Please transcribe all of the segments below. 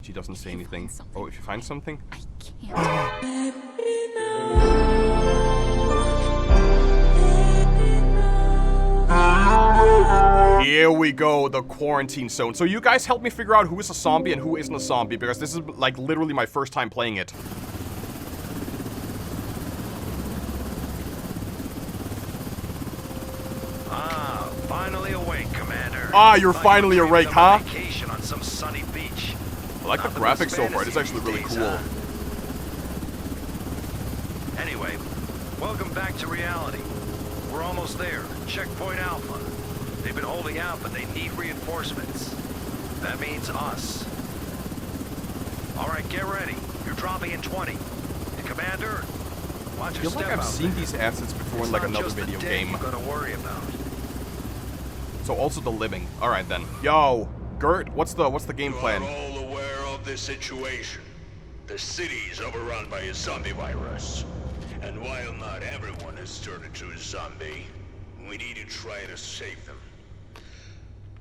He doesn't say anything. Oh, if you find something? I can't. Here we go, the quarantine zone. So you guys help me figure out who is a zombie and who isn't a zombie, because this is like literally my first time playing it. Ah, finally awake, Commander. Ah, you're finally awake, huh? Vacation on some sunny beach. I like the graphics so far. It's actually really cool. Anyway, welcome back to reality. We're almost there. Checkpoint Alpha. They've been holding out, but they need reinforcements. That means us. Alright, get ready. You're dropping in 20. And Commander, watch I your feel like step I've out seen there. these assets before in It's like not another just the video dead game. you gotta worry about. So also the living. Alright then. Yo, Gert, what's the game plan? You are all aware of the situation. The city is overrun by a zombie virus. And while not everyone has turned into a zombie, we need to try to save them.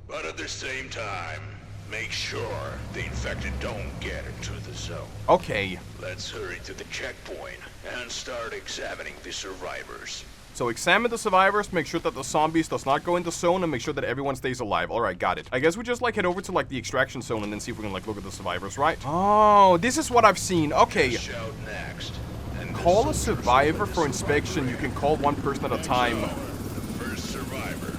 But at the same time, make sure the infected don't get into the zone. Okay. Let's hurry to the checkpoint and start examining the survivors. So examine the survivors, make sure that the zombies does not go into zone, and make sure that everyone stays alive. Alright, got it. I guess we just like head over to like the extraction zone and then see if we can like look at the survivors, right? Oh, this is what I've seen. Okay. Shout next. And Call a survivor for inspection. You can call one person at a time. The first survivor.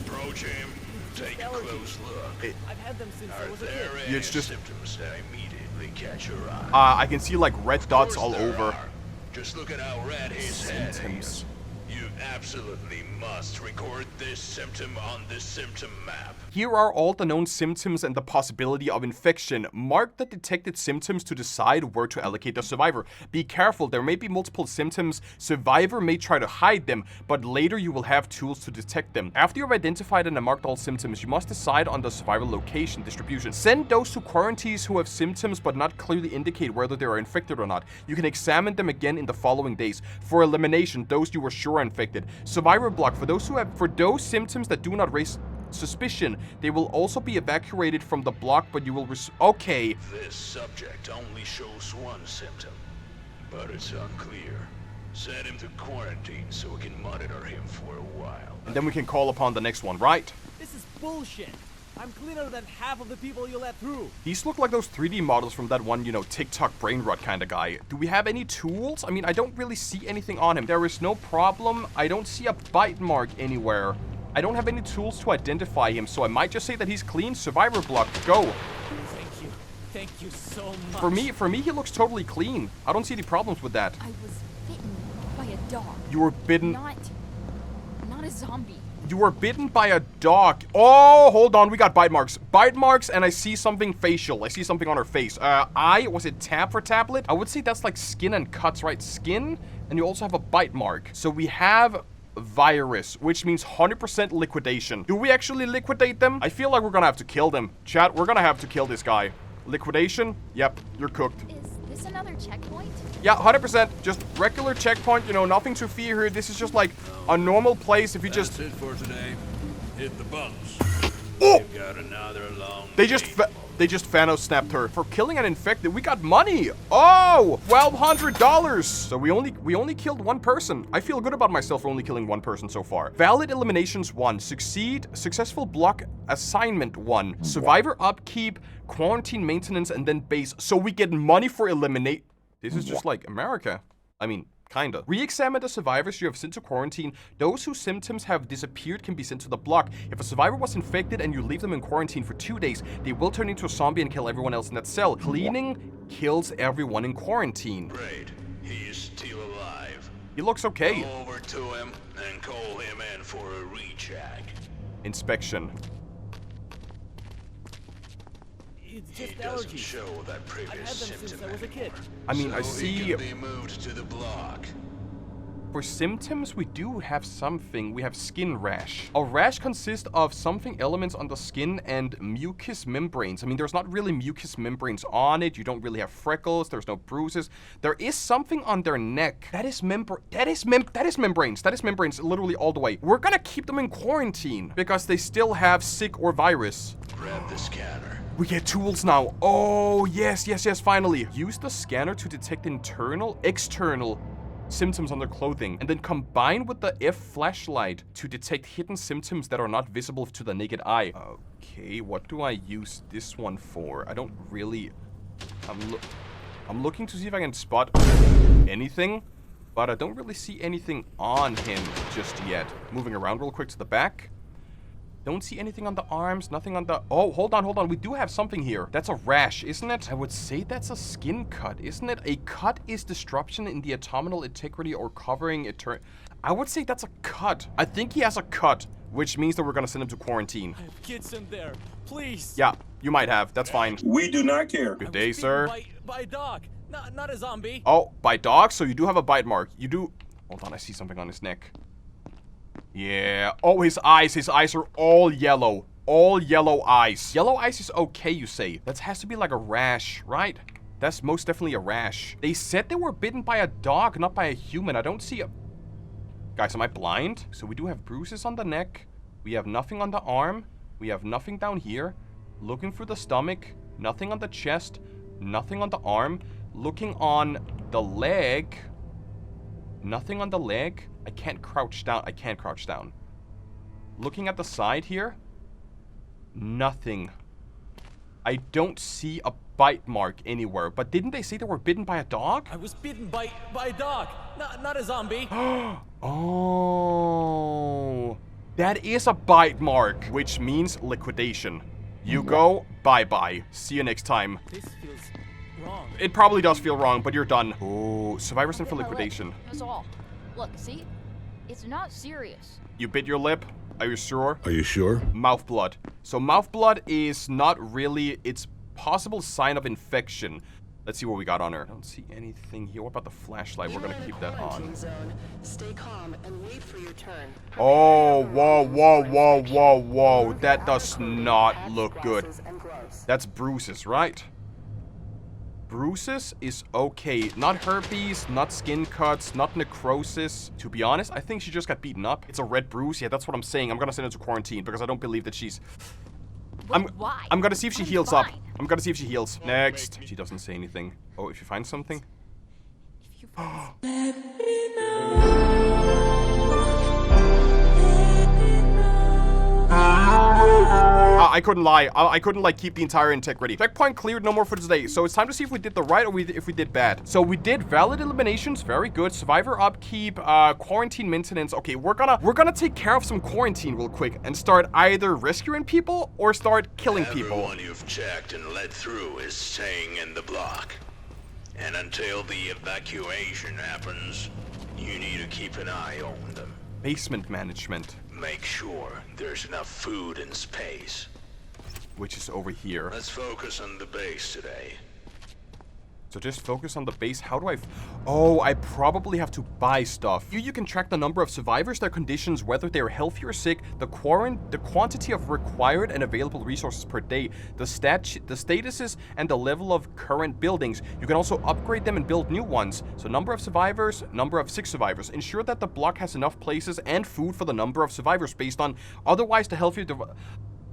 Approach him. Take a close look. I've had them since I Are was a kid. there Yeah, any it's just- symptoms that immediately catch your eye? I can see like red dots all Of course there over. are. Just look at how red his head Symptoms. is. You absolutely must record this symptom on the symptom map. Here are all the known symptoms and the possibility of infection. Mark the detected symptoms to decide where to allocate the survivor. Be careful, there may be multiple symptoms. Survivor may try to hide them, but later you will have tools to detect them. After you've identified and marked all symptoms, you must decide on the survivor location distribution. Send those to quarantines who have symptoms but not clearly indicate whether they are infected or not. You can examine them again in the following days. For elimination, those you were sure are infected. Survivor block, for those symptoms that do not raise suspicion, they will also be evacuated from the block, but you will okay. This subject only shows one symptom, but it's unclear. Send him to quarantine so we can monitor him for a while. And then we can call upon the next one, right? This is bullshit. I'm cleaner than half of the people you let through. These look like those 3D models from that one, you know, TikTok brain rot kind of guy. Do we have any tools? I mean, I don't really see anything on him. There is no problem. I don't see a bite mark anywhere. I don't have any tools to identify him, so I might just say that he's clean. Survivor block, go. Thank you. Thank you so much. For me, he looks totally clean. I don't see any problems with that. I was bitten by a dog. You were bitten. Not a zombie. You were bitten by a dog. Oh, hold on. We got bite marks. Bite marks, and I see something facial. I see something on her face. Was it tab for tablet? I would say that's like skin and cuts, right? Skin, and you also have a bite mark. So we have virus, which means 100% liquidation. Do we actually liquidate them? I feel like we're gonna have to kill them. Chat, we're gonna have to kill this guy. Liquidation? Yep, you're cooked. Is this another checkpoint? Yeah, 100%. Just regular checkpoint, you know, nothing to fear here. This is just like a normal place if you just... That's it for today. Hit the bumps. Oh! We've got another long They just Thanos snapped her. For killing an infected, we got money. Oh, $1,200. So we only killed one person. I feel good about myself for only killing one person so far. Valid eliminations 1. Successful block assignment 1. Survivor upkeep, quarantine maintenance, and then base. So we get money for eliminate. This is just like America. I mean, kinda. Re-examine the survivors you have sent to quarantine. Those whose symptoms have disappeared can be sent to the block. If a survivor was infected and you leave them in quarantine for 2 days, they will turn into a zombie and kill everyone else in that cell. Cleaning kills everyone in quarantine. Great. He is still alive. He looks okay. Go over to him and call him in for a recheck. Inspection. It's He just doesn't allergies. show that I've previous had them symptom since I was a kid. anymore. I mean, I So see... he can be moved to the block. For symptoms, we do have something. We have skin rash. A rash consists of something elements on the skin and mucous membranes. I mean, there's not really mucous membranes on it. You don't really have freckles. There's no bruises. There is something on their neck. That is membranes. That is membranes, literally all the way. We're gonna keep them in quarantine because they still have sick or virus. Grab the scanner. We get tools now. Oh, yes, yes, yes, finally. Use the scanner to detect internal, external symptoms on their clothing, and then combine with the F flashlight to detect hidden symptoms that are not visible to the naked eye. Okay, what do I use this one for? I don't really... I'm looking to see if I can spot anything, but I don't really see anything on him just yet. Moving around real quick to the back. Don't see anything on the arms, nothing on the... Oh, hold on. We do have something here. That's a rash, isn't it? I would say that's a skin cut, isn't it? A cut is disruption in the autonomical integrity or covering I would say that's a cut. I think he has a cut, which means that we're gonna send him to quarantine. I have kids in there. Please. Yeah, you might have. That's fine. We do not care. Good day, sir. By a dog. Not a zombie. Oh, by dog? So you do have a bite mark. You do... Hold on, I see something on his neck. Yeah. Oh, his eyes. His eyes are all yellow. All yellow eyes. Yellow eyes is okay, you say. That has to be like a rash, right? That's most definitely a rash. They said they were bitten by a dog, not by a human. I don't see a... Guys, am I blind? So we do have bruises on the neck. We have nothing on the arm. We have nothing down here. Looking for the stomach. Nothing on the chest. Nothing on the arm. Looking on the leg. Nothing on the leg. I can't crouch down. I can't crouch down. Looking at the side here. Nothing. I don't see a bite mark anywhere. But didn't they say they were bitten by a dog? I was bitten by a dog. Not a zombie. Oh. That is a bite mark, which means liquidation. You go, bye-bye. See you next time. This feels wrong. It probably does feel wrong, but you're done. Oh, survivor sent for liquidation. That's all. Look, see? It's not serious. You bit your lip? Are you sure? Are you sure? Mouth blood. So mouth blood is not really... It's possible sign of infection. Let's see what we got on her. I don't see anything here. What about the flashlight? We're gonna keep that on. Zone. Stay calm and wait for your turn. Oh, whoa. That does not look good. That's bruises, right? Bruises is okay. Not herpes, not skin cuts, not necrosis. To be honest, I think she just got beaten up. It's a red bruise. Yeah, that's what I'm saying. I'm gonna send her to quarantine because I don't believe that she's... Why? I'm gonna see if she I'm heals up. fine. I'm gonna see if she heals. Next. She doesn't say anything. Oh, if you find something? If you find I couldn't lie. I couldn't, like, keep the entire integrity. Checkpoint cleared, no more for today. So it's time to see if we did the right or if we did bad. So we did valid eliminations, very good. Survivor upkeep, quarantine maintenance. Okay, we're gonna take care of some quarantine real quick and start either rescuing people or start killing people. Everyone you've checked and led through is staying in the block. And until the evacuation happens, you need to keep an eye on them. Basement management, Make sure there's enough food and space. which is over here. Let's focus on the base today. So just focus on the base. How do I... Oh, I probably have to buy stuff. You can track the number of survivors, their conditions, whether they're healthy or sick, the quantity of required and available resources per day, the statuses, and the level of current buildings. You can also upgrade them and build new ones. So number of survivors, number of sick survivors. Ensure that the block has enough places and food for the number of survivors based on... Otherwise, the healthier...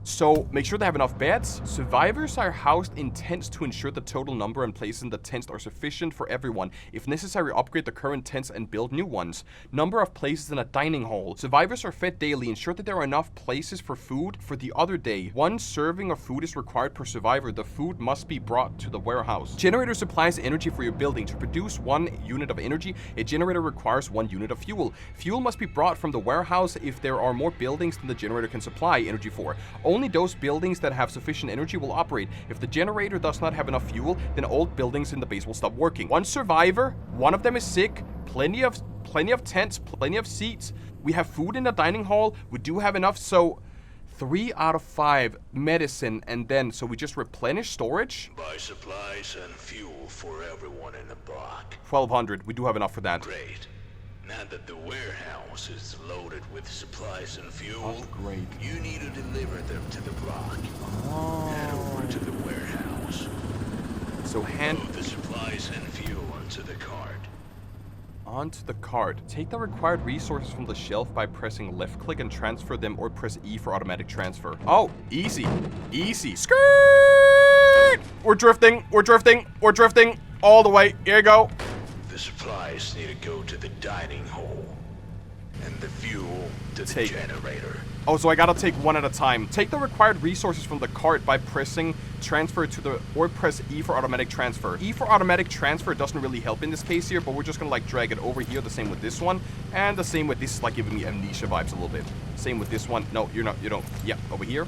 So, make sure they have enough beds. Survivors are housed in tents to ensure the total number and places in the tents are sufficient for everyone. If necessary, upgrade the current tents and build new ones. Number of places in a dining hall. Survivors are fed daily. Ensure that there are enough places for food for the other day. 1 serving of food is required per survivor. The food must be brought to the warehouse. Generator supplies energy for your building. To produce 1 unit of energy, a generator requires 1 unit of fuel. Fuel must be brought from the warehouse if there are more buildings than the generator can supply energy for. Only those buildings that have sufficient energy will operate. If the generator does not have enough fuel, then all buildings in the base will stop working. 1 survivor, 1 of them is sick, plenty of tents, plenty of seats. We have food in the dining hall. We do have enough, so 3 out of 5 medicine, and then so we just replenish storage. Buy supplies and fuel for everyone in the block. 1200. We do have enough for that. Great. Now that the warehouse is loaded with supplies and fuel, Oh, great. you need to deliver them to the block. Oh. Head over to the warehouse. So hand Load the supplies and fuel onto the cart. onto the cart. Take the required resources from the shelf by pressing left click and transfer them, or press E for automatic transfer. Oh, easy. Easy. Skirt! We're drifting. We're drifting. We're drifting. All the way. Here you go. The supplies need to go to the dining hall. And the fuel to the generator. Oh, so I gotta take one at a time. Take the required resources from the cart by pressing transfer to the, or press E for automatic transfer. E for automatic transfer doesn't really help in this case here, but we're just gonna like drag it over here. The same with this one, and the same with this is like giving me amnesia vibes a little bit. Same with this one. No, you're not, you don't. Yeah, over here.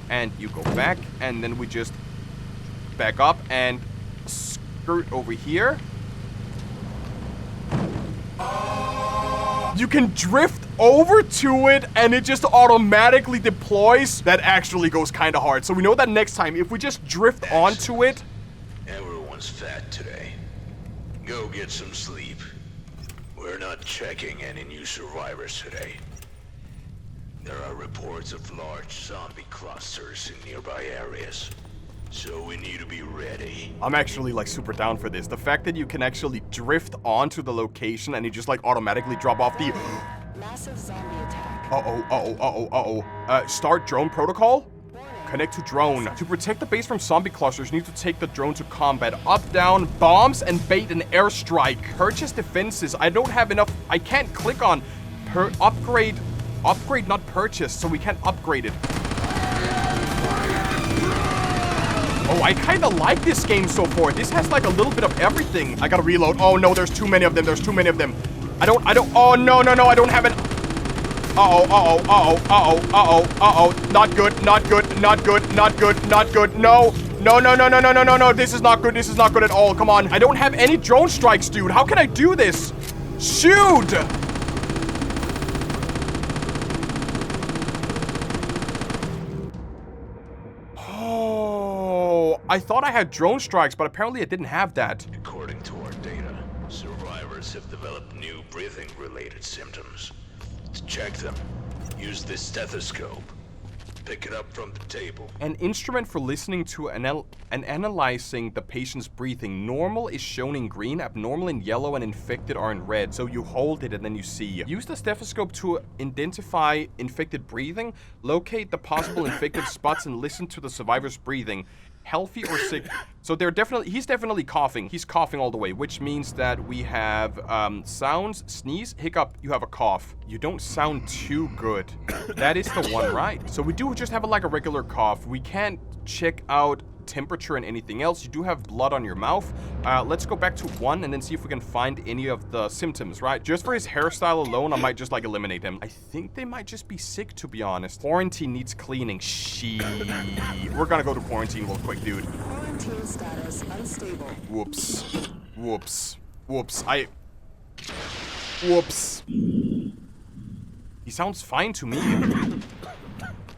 And you go back, and then we just back up and skirt over here. You can drift over to it and it just automatically deploys. That actually goes kind of hard. So we know that next time, if we just drift onto it. Everyone's fat today. Go get some sleep. We're not checking any new survivors today. There are reports of large zombie clusters in nearby areas. So we need to be ready. I'm actually like super down for this. The fact that you can actually drift onto the location and you just like automatically drop off the Massive zombie attack. Start drone protocol? Connect to drone. To protect the base from zombie clusters, you need to take the drone to combat. Up, down, bombs, and bait an airstrike. Purchase defenses. I don't have enough. I can't click on upgrade. Upgrade, not purchase, so we can't upgrade it. Oh, I kind of like this game so far. This has like a little bit of everything. I gotta reload. Oh no, there's too many of them. There's too many of them. I don't, oh no, I don't have it. Not good, not good, not good, not good, not good. No, this is not good. This is not good at all. Come on. I don't have any drone strikes, dude. How can I do this? Shoot! I thought I had drone strikes, but apparently I didn't have that. According to our data, survivors have developed new breathing-related symptoms. To check them, use this stethoscope. Pick it up from the table. An instrument for listening to and analyzing the patient's breathing. Normal is shown in green, abnormal in yellow, and infected are in red. So you hold it and then you see. Use the stethoscope to identify infected breathing, locate the possible infected spots, and listen to the survivor's breathing. Healthy or sick. So he's definitely coughing. He's coughing all the way, which means that we have sounds, sneeze, hiccup, you have a cough. You don't sound too good. That is the one, right? So we do just have like a regular cough. We can't check out temperature and anything else. You do have blood on your mouth. Let's go back to 1 and then see if we can find any of the symptoms, right? Just for his hairstyle alone, I might just like eliminate him. I think they might just be sick, to be honest. Quarantine needs cleaning. We're gonna go to quarantine real quick, dude. Quarantine status unstable. Whoops. He sounds fine to me.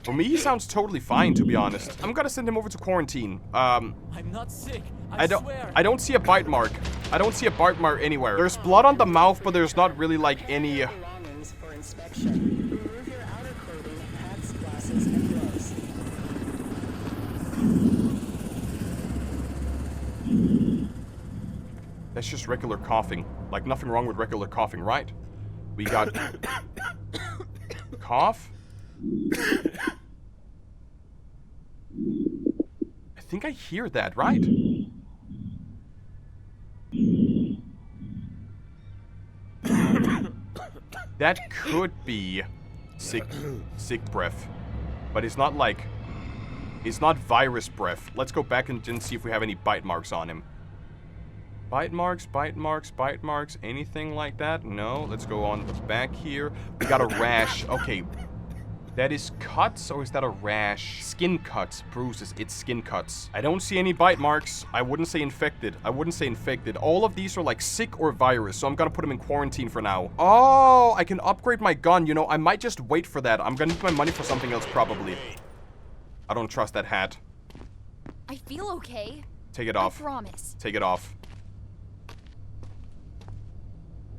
For me, he sounds totally fine, to be honest. I'm gonna send him over to quarantine. I'm not sick. I swear. I don't see a bite mark. I don't see a bite mark anywhere. There's blood on the mouth, but there's not really like any. Belongings for inspection. Remove your outer clothing, hats, glasses, and gloves. That's just regular coughing. Like nothing wrong with regular coughing, right? We got cough. I think I hear that, right? That could be sick breath. But it's not like... It's not virus breath. Let's go back and see if we have any bite marks on him. Bite marks, anything like that? No, let's go on the back here. We got a rash. Okay. That is cuts, or is that a rash? Skin cuts, bruises, it's skin cuts. I don't see any bite marks. I wouldn't say infected. All of these are like sick or virus, so I'm gonna put him in quarantine for now. Oh, I can upgrade my gun. You know, I might just wait for that. I'm gonna need my money for something else, probably. I don't trust that hat. I feel okay. Take it off. I promise. Take it off.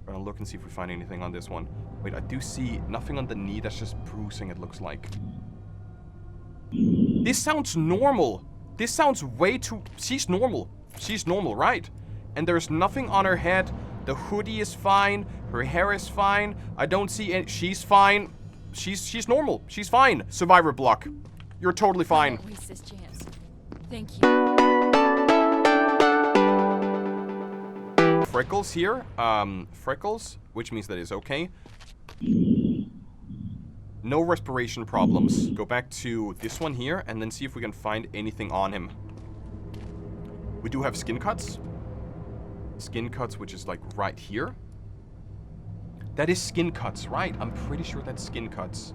We're gonna look and see if we find anything on this one. Wait, I do see nothing on the knee. That's just bruising, it looks like. This sounds normal. This sounds way too... She's normal. She's normal, right? And there's nothing on her head. The hoodie is fine. Her hair is fine. I don't see any... She's fine. She's normal. She's fine. Survivor block. You're totally fine. Don't waste this chance. Thank you. freckles here. Freckles, which means that is okay. No respiration problems. Go back to this one here and then see if we can find anything on him. We do have skin cuts. Skin cuts, which is like right here. That is skin cuts, right? I'm pretty sure that's skin cuts.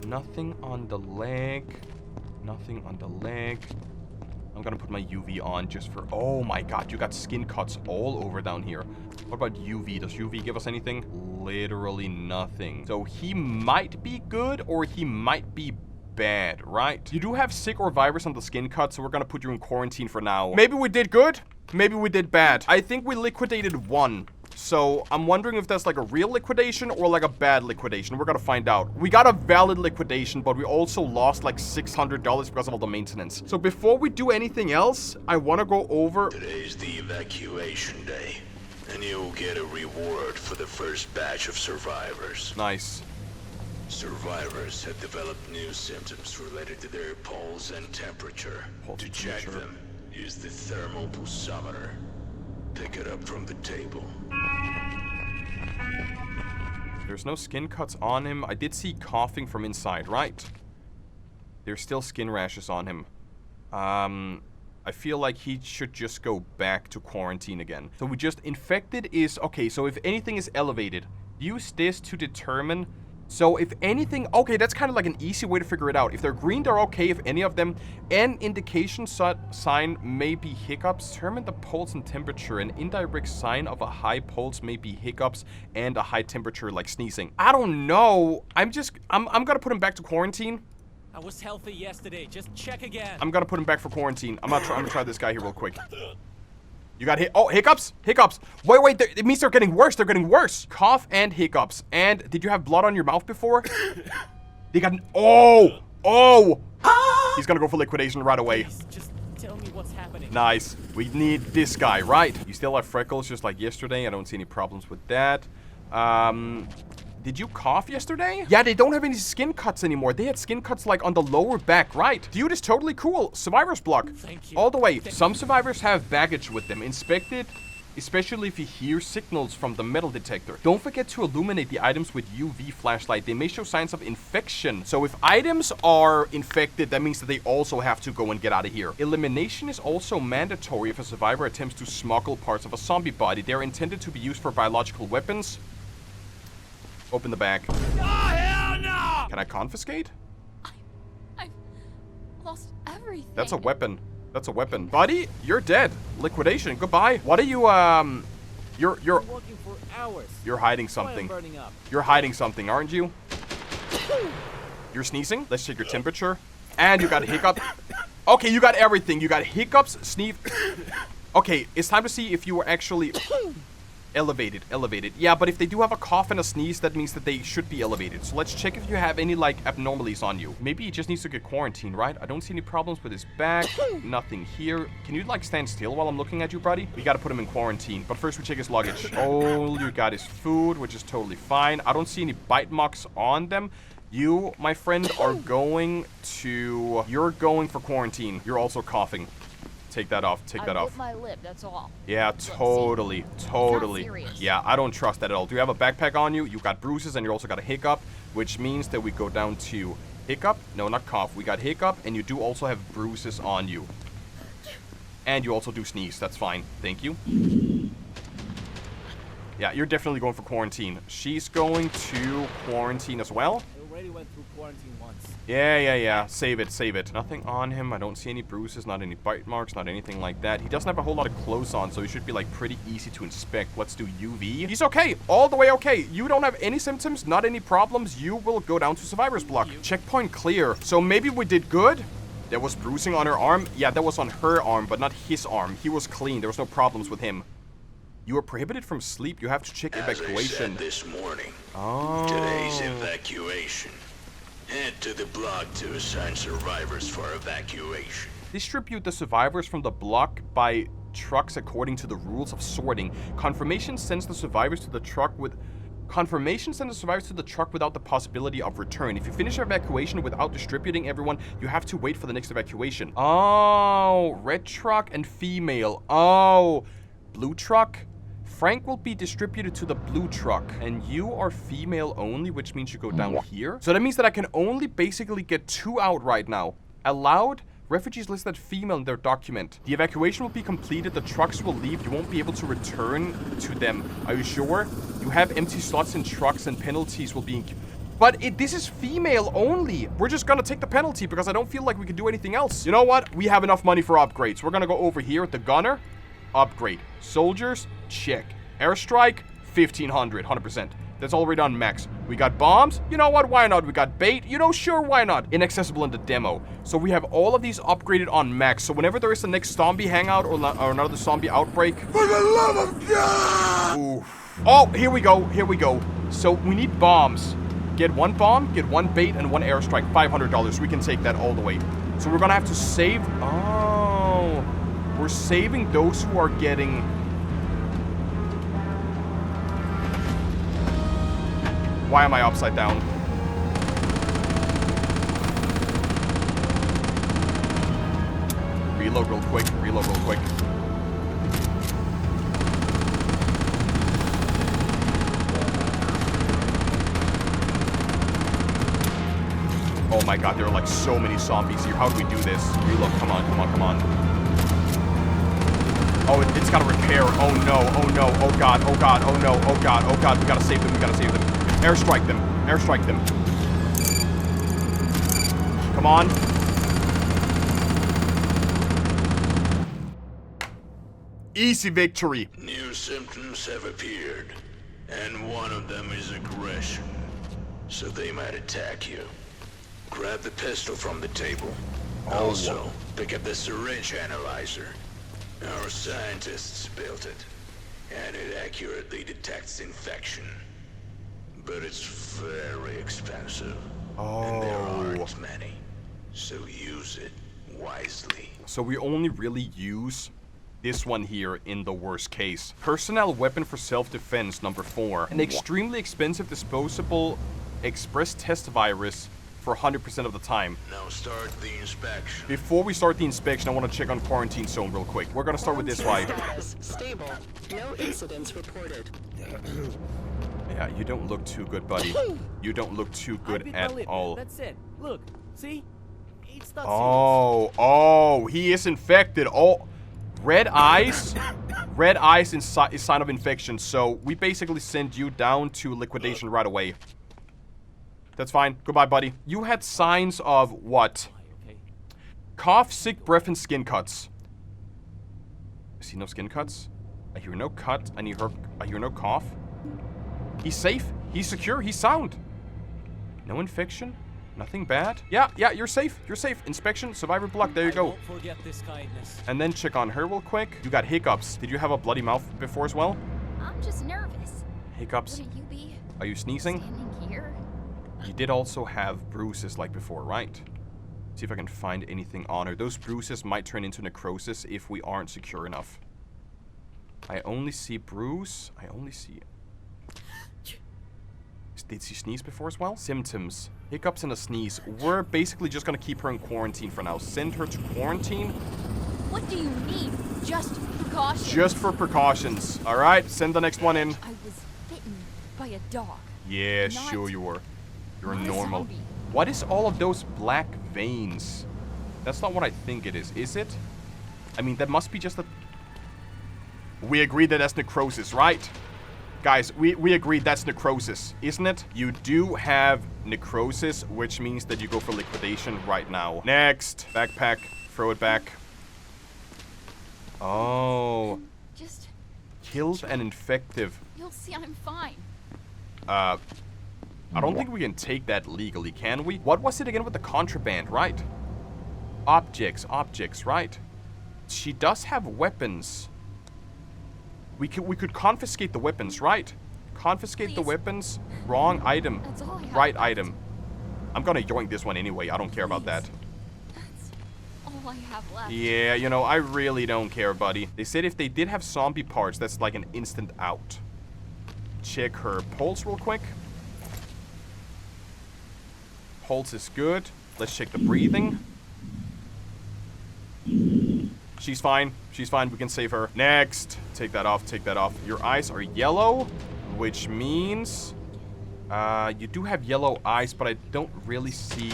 Nothing on the leg. Nothing on the leg. I'm gonna put my UV on just for... Oh my god, you got skin cuts all over down here. What about UV? Does UV give us anything? Literally nothing. So he might be good or he might be bad, right? You do have sick or virus on the skin cut, so we're gonna put you in quarantine for now. Maybe we did good. Maybe we did bad. I think we liquidated one. So I'm wondering if that's like a real liquidation or like a bad liquidation. We're gonna find out. We got a valid liquidation, but we also lost like $600 because of all the maintenance. So before we do anything else, I want to go over... Today's the evacuation day, and you'll get a reward for the first batch of survivors. Nice. Survivors have developed new symptoms related to their pulse and temperature. Pulse To and check temperature. them, use the thermal pulsometer. Pick it up from the table. There's no skin cuts on him. I did see coughing from inside, right? There's still skin rashes on him. I feel like he should just go back to quarantine again. So we just... Infected is... Okay, so if anything is elevated, use this to determine... So if anything... Okay, that's kind of like an easy way to figure it out. If they're green, they're okay. If any of them... An indication sign may be hiccups. Determine the pulse and temperature. An indirect sign of a high pulse may be hiccups and a high temperature like sneezing. I don't know. I'm gonna put him back to quarantine. I was healthy yesterday. Just check again. I'm gonna put him back for quarantine. I'm gonna try this guy here real quick. You got hit. Oh, hiccups? Hiccups. Wait. It means they're getting worse. They're getting worse. Cough and hiccups. And did you have blood on your mouth before? They got... Oh! He's gonna go for liquidation right away. Please, just tell me what's happening. Nice. We need this guy, right? You still have freckles just like yesterday. I don't see any problems with that. Did you cough yesterday? Yeah, they don't have any skin cuts anymore. They had skin cuts like on the lower back, right? Dude is totally cool. Survivor's block. Thank you. All the way. Some survivors have baggage with them. Inspect it, especially if you hear signals from the metal detector. Don't forget to illuminate the items with UV flashlight. They may show signs of infection. So if items are infected, that means that they also have to go and get out of here. Elimination is also mandatory if a survivor attempts to smuggle parts of a zombie body. They're intended to be used for biological weapons. Open the bag. Oh, hell no! Can I confiscate? I've lost everything. That's a weapon. That's a weapon. Buddy, you're dead. Liquidation. Goodbye. What are you, You're working for hours. You're hiding Why something. I'm burning up. You're hiding something, aren't you? You're sneezing? Let's check your temperature. And you got a hiccup. Okay, you got everything. You got hiccups, sneeze. Okay, it's time to see if you were actually... Elevated. Yeah, but if they do have a cough and a sneeze, that means that they should be elevated. So let's check if you have any, like, abnormalities on you. Maybe he just needs to get quarantined, right? I don't see any problems with his back. Nothing here. Can you, like, stand still while I'm looking at you, buddy? We gotta put him in quarantine. But first we check his luggage. All you got is food, which is totally fine. I don't see any bite marks on them. You, my friend, are going to... You're going for quarantine. You're also coughing. Take that off. Take that I off. bit my lip, that's all. Yeah, totally. serious. Yeah, I don't trust that at all. Do you have a backpack on you? You got bruises and you also got a hiccup, which means that we go down to hiccup. No, not cough. We got hiccup, and you do also have bruises on you. And you also do sneeze. That's fine. Thank you. Yeah, you're definitely going for quarantine. She's going to quarantine as well. I already went through quarantine once. Yeah. Save it. Nothing on him. I don't see any bruises, not any bite marks, not anything like that. He doesn't have a whole lot of clothes on, so he should be, like, pretty easy to inspect. Let's do UV. He's okay. All the way okay. You don't have any symptoms, not any problems. You will go down to survivor's block. Checkpoint clear. So maybe we did good. There was bruising on her arm. Yeah, that was on her arm, but not his arm. He was clean. There was no problems with him. You are prohibited from sleep. You have to check evacuation. As I said this morning, Oh. today's evacuation. Head to the block to assign survivors for evacuation. Distribute the survivors from the block by trucks according to the rules of sorting. Confirmation sends the survivors to the truck with... Confirmation sends the survivors to the truck without the possibility of return. If you finish evacuation without distributing everyone, you have to wait for the next evacuation. Oh, red truck and female. Oh, blue truck, Frank will be distributed to the blue truck. And you are female only, which means you go down here. So that means that I can only basically get 2 out right now. Allowed. Refugees listed female in their document. The evacuation will be completed. The trucks will leave. You won't be able to return to them. Are you sure? You have empty slots in trucks and penalties will be... But this is female only. We're just gonna take the penalty because I don't feel like we can do anything else. You know what? We have enough money for upgrades. We're gonna go over here at the gunner. Upgrade. Soldiers. Check. Airstrike. 1,500. 100%. That's already on max. We got bombs. You know what? Why not? We got bait. You know, sure, why not? Inaccessible in the demo. So we have all of these upgraded on max. So whenever there is the next zombie hangout or another zombie outbreak. For the love of God! Oof. Oh, here we go. Here we go. So we need bombs. Get 1 bomb, get 1 bait, and 1 airstrike. $500. We can take that all the way. So we're gonna have to save. Oh. We're saving those who are getting... Why am I upside down? Reload real quick. Reload real quick. Oh my god, there are like so many zombies here. How do we do this? Reload, come on, come on, come on. Oh, it's gotta repair. Oh no, oh no, oh god, oh god, oh no, oh god, oh god. We gotta save them, we gotta save them. Airstrike them. Airstrike them. Come on. Easy victory. New symptoms have appeared, and one of them is aggression. So they might attack you. Grab the pistol from the table. Also, pick up the syringe analyzer. Our scientists built it, and it accurately detects infection. But it's very expensive. And there aren't many. So use it wisely. So we only really use this one here in the worst case. Personnel weapon for self-defense, number 4. An extremely expensive disposable express test virus for 100% of the time. Now start the inspection. Before we start the inspection, I want to check on quarantine zone real quick. We're gonna start with this guy. Status stable. No incidents reported. Yeah, you don't look too good, buddy. You don't look too good at all. That's it. Look, see? It's not Oh, he is infected. Oh, red eyes. Red eyes is sign of infection. So we basically send you down to liquidation right away. That's fine. Goodbye, buddy. You had signs of what? Okay. Cough, sick breath, and skin cuts. I see no skin cuts. I hear no cut. I hear no cough. He's safe. He's secure. He's sound. No infection. Nothing bad. Yeah, you're safe. You're safe. Inspection, survivor block. There you go. I won't forget this kindness. And then check on her real quick. You got hiccups. Did you have a bloody mouth before as well? I'm just nervous. Hiccups. Wouldn't you be Are you sneezing? standing here? You did also have bruises like before, right? See if I can find anything on her. Those bruises might turn into necrosis if we aren't secure enough. I only see bruise. I only see... Did she sneeze before as well? Symptoms. Hiccups and a sneeze. We're basically just gonna keep her in quarantine for now. Send her to quarantine. What do you need? Just precautions. Just for precautions. Alright, send the next one in. I was bitten by a dog. Yeah, Not- sure you were. You're not a normal. zombie. What is all of those black veins? That's not what I think it is it? I mean, that must be just a... We agreed that that's necrosis, right? Guys, we agreed that's necrosis, isn't it? You do have necrosis, which means that you go for liquidation right now. Next. Backpack. Throw it back. Oh. Just, Killed and infective. you'll see I'm fine. I don't think we can take that legally, can we? What was it again with the contraband, right? Objects, right? She does have weapons. We could confiscate the weapons, right? Confiscate the Please. weapons. Wrong item. That's all I have Right left. item. I'm gonna yoink this one anyway. I don't care about that. That's all I have left. Yeah, you know, I really don't care, buddy. They said if they did have zombie parts, that's like an instant out. Check her pulse real quick. Pulse is good. Let's check the breathing. She's fine. She's fine. We can save her. Next. Take that off. Take that off. Your eyes are yellow, which means... you do have yellow eyes, but I don't really see...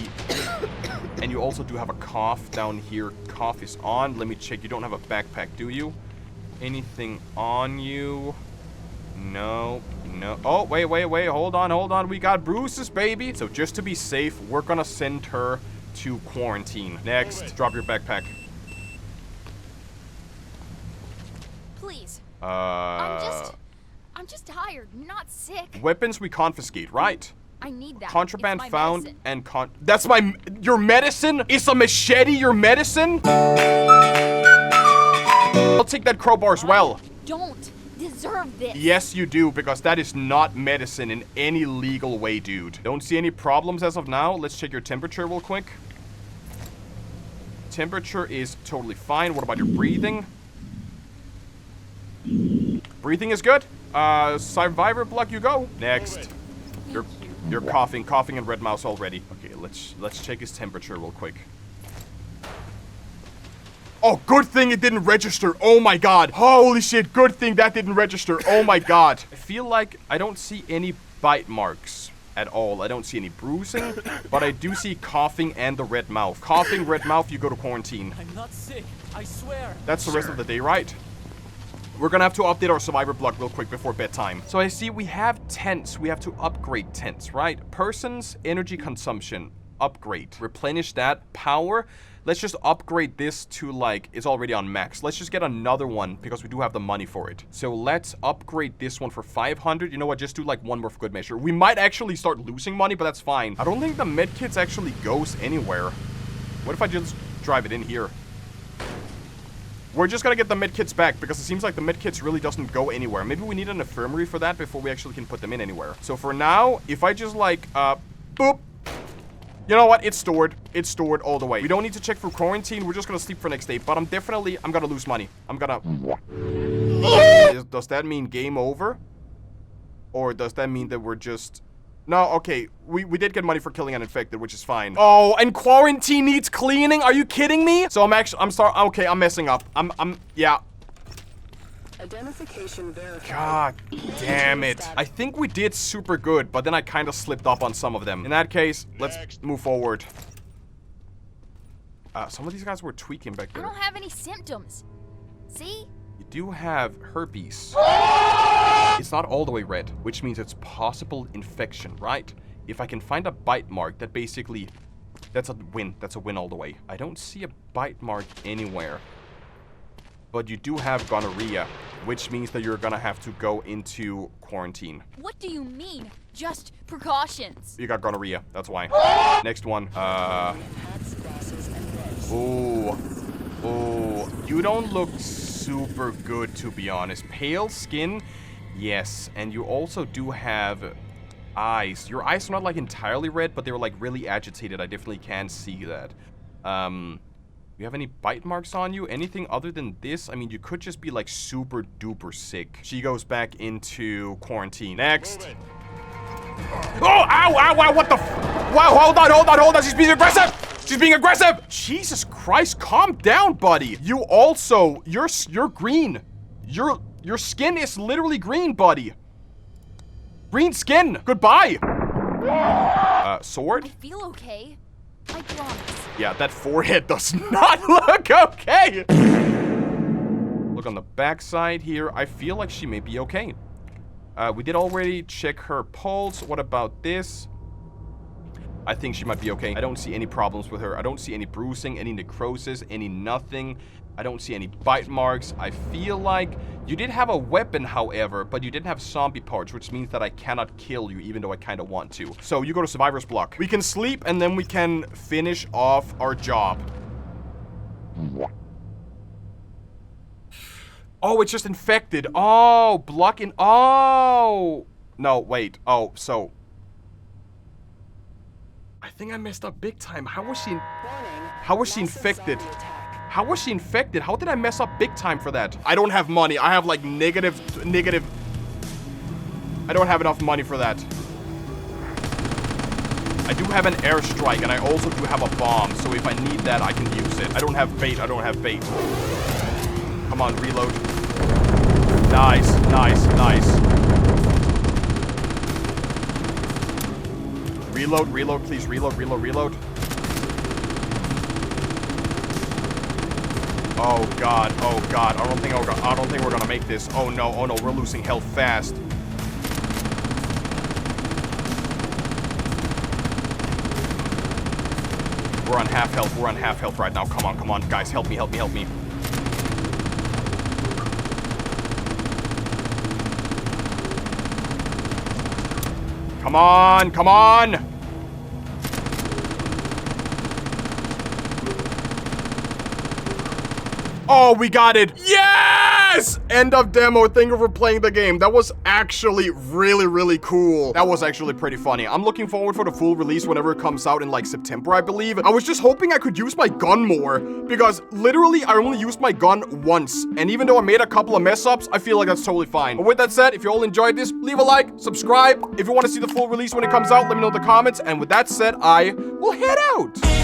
And you also do have a cough down here. Cough is on. Let me check. You don't have a backpack, do you? Anything on you? No. No. Oh, wait. Hold on. We got bruises, baby. So just to be safe, we're gonna send her to quarantine. Next. Drop your backpack. Please. Uh... I'm just tired, not sick. Weapons we confiscate, right? I need that. Contraband It's my found medicine. and That's your medicine? Is a machete your medicine? I'll take that crowbar as well. Don't deserve this. Yes, you do, because that is not medicine in any legal way, dude. Don't see any problems as of now. Let's check your temperature real quick. Temperature is totally fine. What about your breathing? Breathing is good. Survivor block, you go. Next. You're coughing and red mouse already. Okay, let's check his temperature real quick. Oh, good thing it didn't register. Oh my god. Holy shit, good thing that didn't register. Oh my god. I feel like I don't see any bite marks at all. I don't see any bruising, but I do see coughing and the red mouth. Coughing, red mouth, you go to quarantine. I'm not sick, I swear. That's the rest of the day, right? We're gonna have to update our survivor block real quick before bedtime. So I see we have tents. We have to upgrade tents, right? Persons, energy consumption, upgrade. Replenish that. Power. Let's just upgrade this to like, it's already on max. Let's just get another one because we do have the money for it. So let's upgrade this one for 500. You know what? Just do like one more for good measure. We might actually start losing money, but that's fine. I don't think the medkits actually goes anywhere. What if I just drive it in here? We're just gonna get the medkits back because it seems like the medkits really doesn't go anywhere. Maybe we need an infirmary for that before we actually can put them in anywhere. So for now, if I just like, boop. You know what? It's stored. It's stored all the way. We don't need to check for quarantine. We're just gonna sleep for next day. But I'm gonna lose money. I'm gonna... Does that mean game over? Or does that mean that we're just... No, okay. We did get money for killing an infected, which is fine. Oh, and quarantine needs cleaning? Are you kidding me? So I'm sorry. Okay, I'm messing up. Yeah. Identification verified. God damn it. I think we did super good, but then I kind of slipped up on some of them. In that case, let's move forward. Some of these guys were tweaking back I there. don't have any symptoms. See? You do have herpes. It's not all the way red, which means it's possible infection, right? If I can find a bite mark, that basically... That's a win. That's a win all the way. I don't see a bite mark anywhere. But you do have gonorrhea, which means that you're gonna have to go into quarantine. What do you mean? Just precautions. You got gonorrhea, that's why. Next one. Hats, glasses, and gloves. Oh, you don't look super good, to be honest. Pale skin, yes. And you also do have eyes. Your eyes are not like entirely red, but they're like really agitated. I definitely can see that. You have any bite marks on you? Anything other than this? I mean, you could just be like super duper sick. She goes back into quarantine. Next. Oh, ow, what the wow, hold on. She's being aggressive. Jesus Christ, calm down, buddy. You also, you're green. Your skin is literally green, buddy. Green skin. Goodbye. Sword? I feel okay. I promise. Yeah, that forehead does not look okay. Look on the backside here. I feel like she may be okay. We did already check her pulse. What about this? I think she might be okay. I don't see any problems with her. I don't see any bruising, any necrosis, any nothing. I don't see any bite marks. I feel like you did have a weapon, however, but you didn't have zombie parts, which means that I cannot kill you, even though I kind of want to. So you go to survivor's block. We can sleep, and then we can finish off our job. Oh, it's just infected. Oh, block in. Oh. No, wait. Oh, so. I think I messed up big time. How was she infected? How was she infected? How did I mess up big time for that? I don't have money. I have like negative. I don't have enough money for that. I do have an airstrike, and I also do have a bomb. So if I need that, I can use it. I don't have bait. Come on, reload. Nice, nice, nice. Reload, reload, please. Reload, reload, reload. Oh god, oh god. I don't think we're gonna make this. Oh no, we're losing health fast. We're on half health. We're on half health right now. Come on, come on, guys, help me, help me, help me. Come on, come on! Oh, we got it. Yes! End of demo. Thank you for playing the game. That was actually really, really cool. That was actually pretty funny. I'm looking forward for the full release whenever it comes out in like September, I believe. I was just hoping I could use my gun more because literally I only used my gun once. And even though I made a couple of mess ups, I feel like that's totally fine. But with that said, if you all enjoyed this, leave a like, subscribe. If you want to see the full release when it comes out, let me know in the comments. And with that said, I will head out.